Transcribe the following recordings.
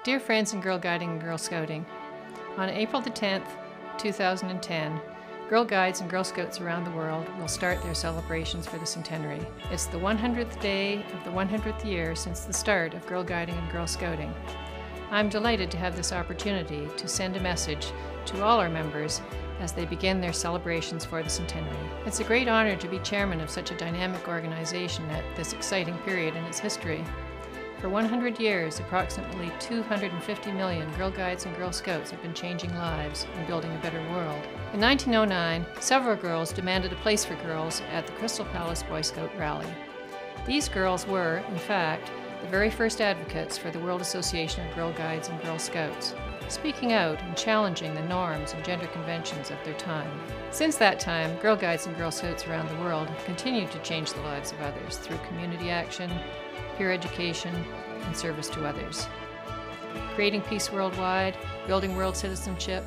Dear friends in Girl Guiding and Girl Scouting, on April the 10th, 2010, Girl Guides and Girl Scouts around the world will start their celebrations for the Centenary. It's the 100th day of the 100th year since the start of Girl Guiding and Girl Scouting. I'm delighted to have this opportunity to send a message to all our members as they begin their celebrations for the Centenary. It's a great honor to be chairman of such a dynamic organization at this exciting period in its history. For 100 years, approximately 250 million Girl Guides and Girl Scouts have been changing lives and building a better world. In 1909, several girls demanded a place for girls at the Crystal Palace Boy Scout Rally. These girls were, in fact, the very first advocates for the World Association of Girl Guides and Girl Scouts, speaking out and challenging the norms and gender conventions of their time. Since that time, Girl Guides and Girl Scouts around the world have continued to change the lives of others through community action, peer education, and service to others. Creating peace worldwide, building world citizenship,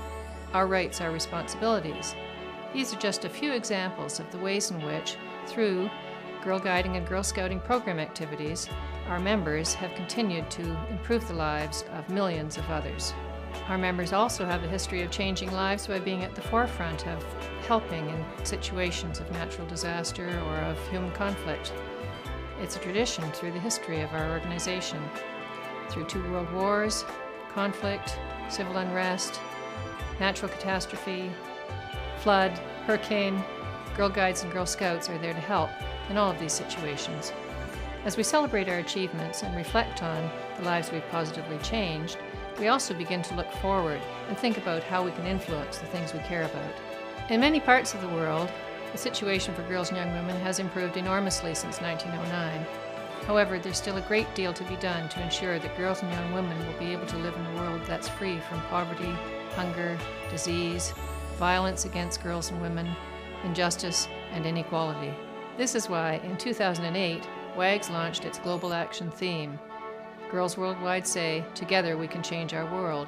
our rights, our responsibilities. These are just a few examples of the ways in which, through Girl Guiding and Girl Scouting program activities, our members have continued to improve the lives of millions of others. Our members also have a history of changing lives by being at the forefront of helping in situations of natural disaster or of human conflict. It's a tradition through the history of our organization. Through 2 world wars, conflict, civil unrest, natural catastrophe, flood, hurricane, Girl Guides and Girl Scouts are there to help in all of these situations. As we celebrate our achievements and reflect on the lives we've positively changed, we also begin to look forward and think about how we can influence the things we care about. In many parts of the world, the situation for girls and young women has improved enormously since 1909. However, there's still a great deal to be done to ensure that girls and young women will be able to live in a world that's free from poverty, hunger, disease, violence against girls and women, injustice, and inequality. This is why, in 2008, WAGS launched its Global Action theme. Girls worldwide say, "Together we can change our world."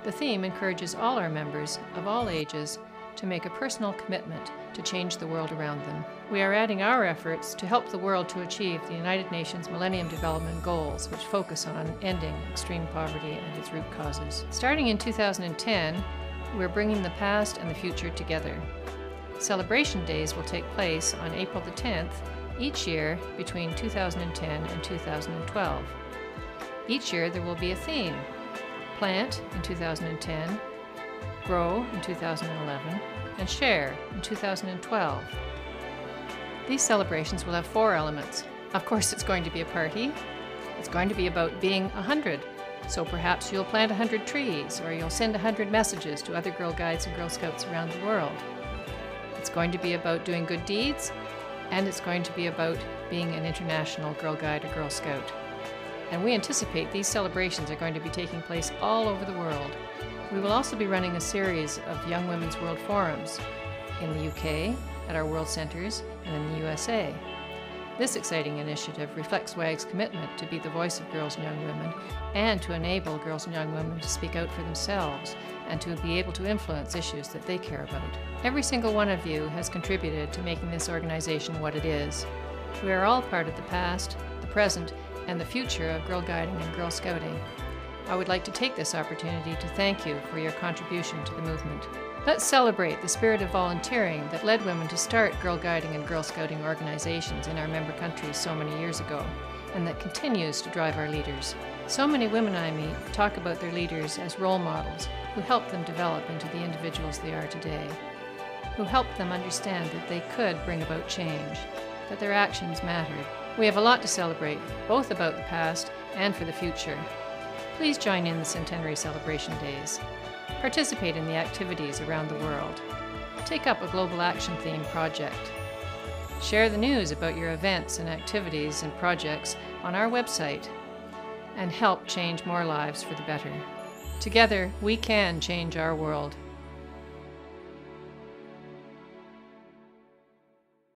The theme encourages all our members, of all ages, to make a personal commitment to change the world around them. We are adding our efforts to help the world to achieve the United Nations Millennium Development Goals, which focus on ending extreme poverty and its root causes. Starting in 2010, we're bringing the past and the future together. Celebration days will take place on April the 10th each year between 2010 and 2012. Each year there will be a theme: Plant in 2010, Grow in 2011, and Share in 2012. These celebrations will have 4 elements. Of course, it's going to be a party. It's going to be about being 100. So perhaps you'll plant 100 trees, or you'll send 100 messages to other Girl Guides and Girl Scouts around the world. It's going to be about doing good deeds, and it's going to be about being an international Girl Guide or Girl Scout. And we anticipate these celebrations are going to be taking place all over the world. We will also be running a series of Young Women's World Forums in the UK, at our World Centers, and in the USA. This exciting initiative reflects WAG's commitment to be the voice of girls and young women and to enable girls and young women to speak out for themselves and to be able to influence issues that they care about. Every single one of you has contributed to making this organization what it is. We are all part of the past, the present, and the future of Girl Guiding and Girl Scouting. I would like to take this opportunity to thank you for your contribution to the movement. Let's celebrate the spirit of volunteering that led women to start Girl Guiding and Girl Scouting organizations in our member countries so many years ago, and that continues to drive our leaders. So many women I meet talk about their leaders as role models who helped them develop into the individuals they are today, who helped them understand that they could bring about change, that their actions mattered. We have a lot to celebrate, both about the past and for the future. Please join in the Centenary Celebration Days. Participate in the activities around the world. Take up a Global Action theme project. Share the news about your events and activities and projects on our website, and help change more lives for the better. Together, we can change our world.